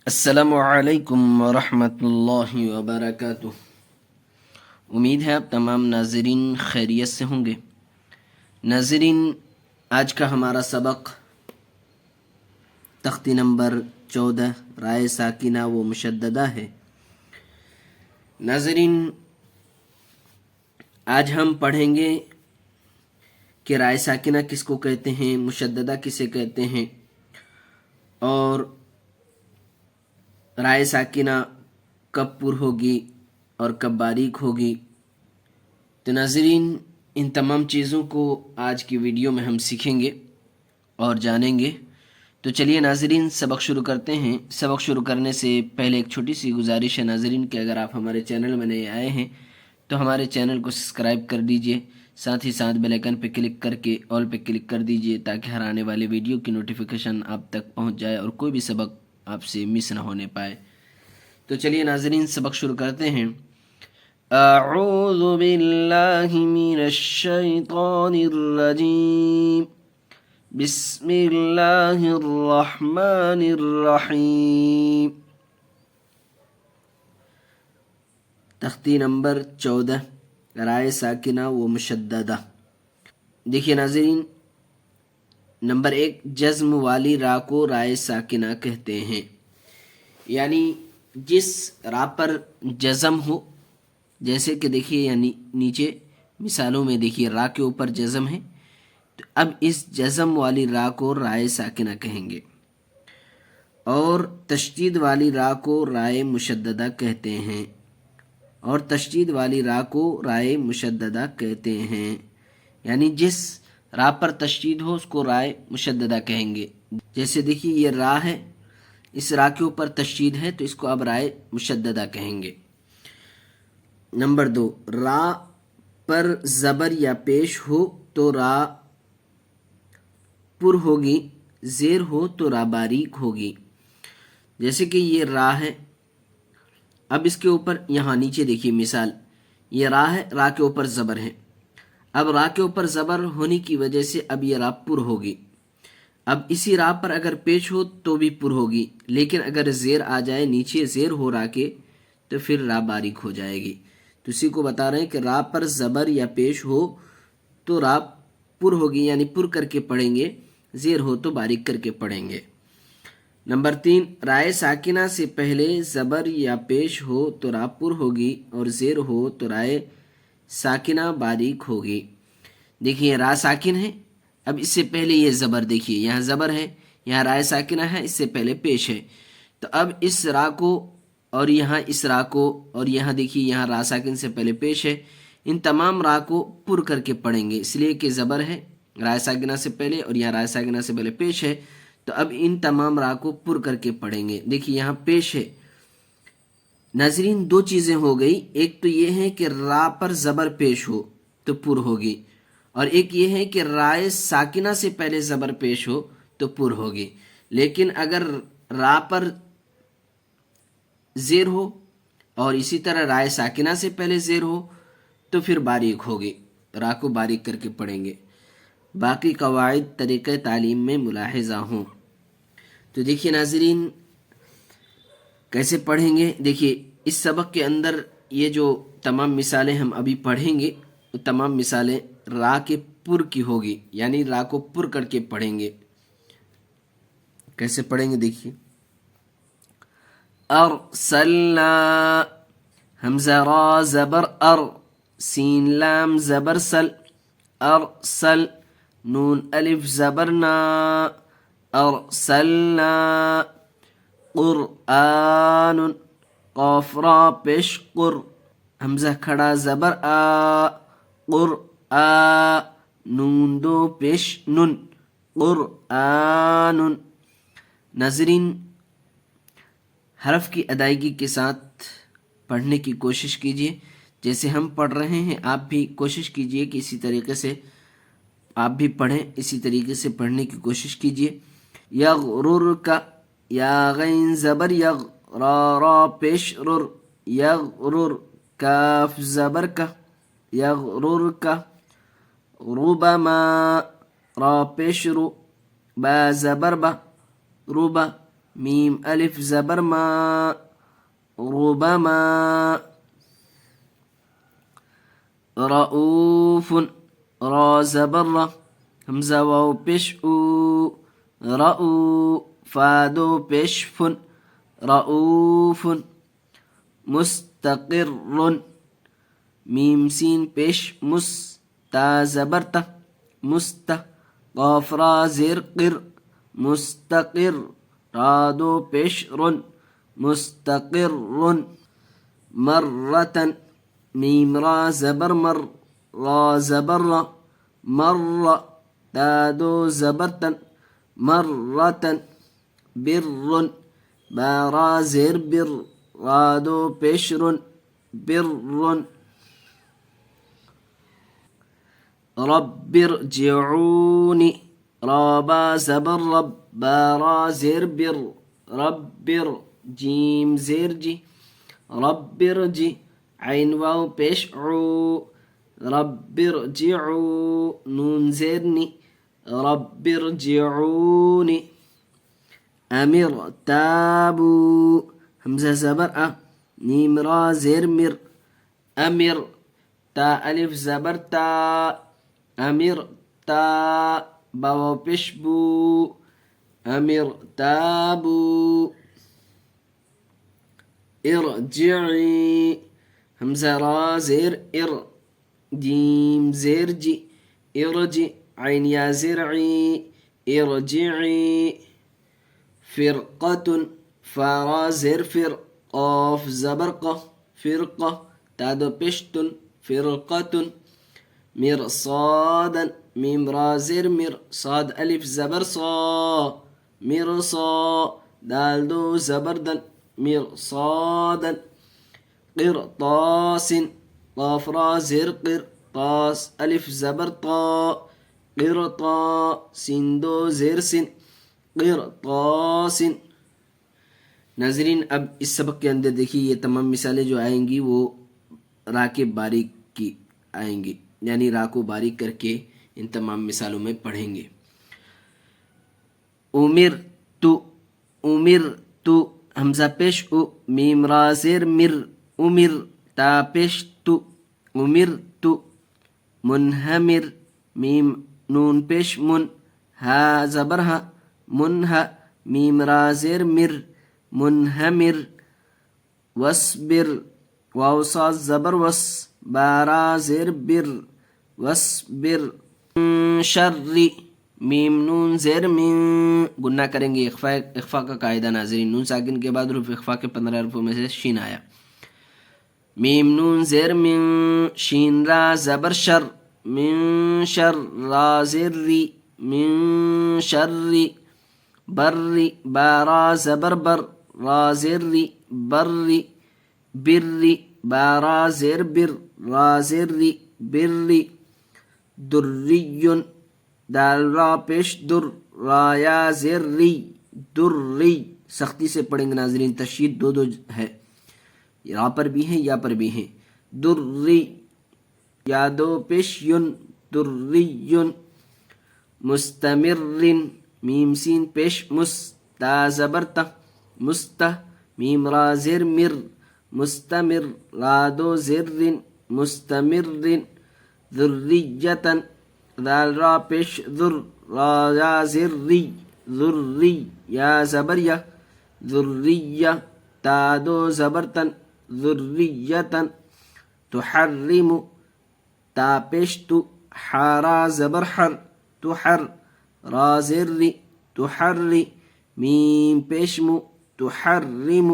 السلام علیکم ورحمۃ اللہ وبرکاتہ۔ امید ہے آپ تمام ناظرین خیریت سے ہوں گے۔ ناظرین، آج کا ہمارا سبق تختی نمبر 14 رائے ساکنہ و مشددہ ہے۔ ناظرین، آج ہم پڑھیں گے کہ رائے ساکنہ کس کو کہتے ہیں، مشددہ کسے کہتے ہیں، اور رائے ساکنہ کب پر ہوگی اور کب باریک ہوگی۔ تو ناظرین، ان تمام چیزوں کو آج کی ویڈیو میں ہم سیکھیں گے اور جانیں گے۔ تو چلیے ناظرین، سبق شروع کرتے ہیں۔ سبق شروع کرنے سے پہلے ایک چھوٹی سی گزارش ہے ناظرین کہ اگر آپ ہمارے چینل میں نئے آئے ہیں تو ہمارے چینل کو سبسکرائب کر دیجئے، ساتھ ہی ساتھ بیل آئیکن پہ کلک کر کے آل پہ کلک کر دیجئے تاکہ ہر آنے والے ویڈیو کی نوٹیفیکیشن آپ تک پہنچ جائے اور کوئی بھی سبق آپ سے مس نہ ہونے پائے۔ تو چلیے ناظرین، سبق شروع کرتے ہیں۔ اعوذ باللہ من الشیطان الرجیم، بسم اللہ الرحمن الرحیم۔ تختی نمبر 14 رائے ساکنہ و مشددہ۔ دیکھیے ناظرین، نمبر 1، جزم والی را کو رائے ساکنہ کہتے ہیں، یعنی جس را پر جزم ہو، جیسے کہ دیکھیے یعنی نیچے مثالوں میں دیکھیے را کے اوپر جزم ہے، تو اب اس جزم والی را کو رائے ساکنہ کہیں گے، اور تشدید والی را کو رائے مشددہ کہتے ہیں، اور تشدید والی را کو رائے مشددہ کہتے ہیں، یعنی جس را پر تشدید ہو اس کو رائے مشددہ کہیں گے۔ جیسے دیکھیے یہ را ہے، اس را کے اوپر تشدید ہے تو اس کو اب رائے مشددہ کہیں گے۔ نمبر 2، را پر زبر یا پیش ہو تو را پر ہوگی، زیر ہو تو را باریک ہوگی۔ جیسے کہ یہ را ہے، اب اس کے اوپر یہاں نیچے دیکھیے مثال، یہ را ہے، را کے اوپر زبر ہے، اب را کے اوپر زبر ہونے کی وجہ سے اب یہ را پر ہوگی۔ اب اسی را پر اگر پیش ہو تو بھی پر ہوگی، لیکن اگر زیر آ جائے، نیچے زیر ہو را کے، تو پھر را باریک ہو جائے گی۔ تو اسی کو بتا رہے ہیں کہ را پر زبر یا پیش ہو تو را پر ہوگی، یعنی پر کر کے پڑھیں گے، زیر ہو تو باریک کر کے پڑھیں گے۔ نمبر 3، رائے ساکنہ سے پہلے زبر یا پیش ہو تو را پر ہوگی اور زیر ہو تو رائے ساکنہ باریک ہوگی۔ دیکھیے را ساکن ہے، اب اس سے پہلے یہ زبر، دیکھیے یہاں زبر ہے، یہاں رائے ساکنہ ہے، اس سے پہلے پیش ہے، تو اب اس را کو اور یہاں اس را کو اور یہاں دیکھیے یہاں را ساکن سے پہلے پیش ہے، ان تمام را کو پر کر کے پڑھیں گے، اس لیے کہ زبر ہے رائے ساکنہ سے پہلے اور یہاں رائے ساکنہ سے پہلے پیش ہے، تو اب ان تمام را کو پر کر کے پڑھیں گے۔ دیکھیے یہاں پیش ہے۔ ناظرین، دو چیزیں ہو گئی، ایک تو یہ ہے کہ را پر زبر پیش ہو تو پر ہوگی، اور ایک یہ ہے کہ رائے ساکنہ سے پہلے زبر پیش ہو تو پر ہوگی، لیکن اگر را پر زیر ہو اور اسی طرح رائے ساکنہ سے پہلے زیر ہو تو پھر باریک ہوگی، را کو باریک کر کے پڑھیں گے۔ باقی قواعد طریقہ تعلیم میں ملاحظہ ہوں۔ تو دیکھیے ناظرین کیسے پڑھیں گے۔ دیکھیے اس سبق کے اندر یہ جو تمام مثالیں ہم ابھی پڑھیں گے وہ تمام مثالیں را کے پر کی ہوگی، یعنی را کو پر کر کے پڑھیں گے۔ کیسے پڑھیں گے دیکھیے، ارسلنا، حمزہ را زبر ار، سین لام زبر سل، ارسل، نون الف زبر نا، ارسلنا، قرآن، قاف را پیش قر، حمزہ کھڑا زبر آ، قر آ، نون دو پیش نن، قرآن۔ ناظرین حرف کی ادائیگی کے ساتھ پڑھنے کی کوشش کیجیے، جیسے ہم پڑھ رہے ہیں آپ بھی کوشش کیجیے کہ اسی طریقے سے آپ بھی پڑھیں، اسی طریقے سے پڑھنے کی کوشش کیجیے۔ یغرر کا، یا غین زبر یغ، را را پیش رر، یغرر، کاف زبر کا، یغرر کا، ربما، را پیش رو، با زبر با، ربا، میم الف زبر ما ربما رؤوف را زبر را حمزہ واو پیش او رؤو فادو پیش فن رؤوف مستقر میم سین پیش مس تا زبر تا مست قاف را زیر قر مستقر رادو پیش رن مستقر مرتن میم را زبر مر را زبر را مر دادو زبرتن مرتن بر بارا زیر بر رادو پیش رن بر رب ارجعوني رابا زبر رب بارا زیر بر رب جیم زیر جی رب ارجی عین واو پیش عو رب ارجعو نون زیرنی رب ارجعوني امر تابو حمزہ زبر نیم را زیر مر امر تا الف زبر تا امر تا باو پیش بو امر تابو ارجعی حمزہ را زیر ار جیم زیر جی ارجی عین یا زرعی ارجعی فرقة فارا زیر فر قاف زبر قف فرقة تادو پشتن فرقة مرصادا میم را زیر مر صاد الف زبر صا مرصا دال دو زبردن مرصادا قرطاس قاف را زیر قر طاس الف زبر طا قرطا سین دو زیر سن قرطاس ناظرین اب اس سبق کے اندر دیکھیے یہ تمام مثالیں جو آئیں گی وہ را کے باریک کی آئیں گی یعنی را کو باریک کر کے ان تمام مثالوں میں پڑھیں گے امر تو حمزہ پیش او میم را زیر مر امر تا پیش تو امر تو منہمر میم نون پیش من ہا زبر ہا منہا میم را زیر مر منہمر وصبر واو صاد زبر وس بارا زیر بر وصبر شر میم نون زیر من گنہ کریں گے اخفا کا قاعدہ ناظرین نون ساکن کے بعد حروف اخفا کے 15 حروفوں میں سے شین آیا میم نون زیر من شین را زبر شر من شر را زیر ری من شر بر بارا زبر بر را زیر ری بر بر بارا زیر بر را زیر ری بر دری دال را پیش در رایا زیر ری دری سختی سے پڑھیں گے ناظرین تشدید دو ہے را پر بھی ہیں یا پر بھی ہیں دری یا دو پیش یون دری مستمر میم سین پیش مس تا زبر تا مست میم را زیر مر مستمر را دو زر مستمر ذریتا دال را پیش ذر را یا زر ری ذری یا زبر یا ذریہ تا دو زبرتن ذریتا تحرم تا پیش تو حارا زبر حر تحر را زر ری تحری میم پیش مو تحرم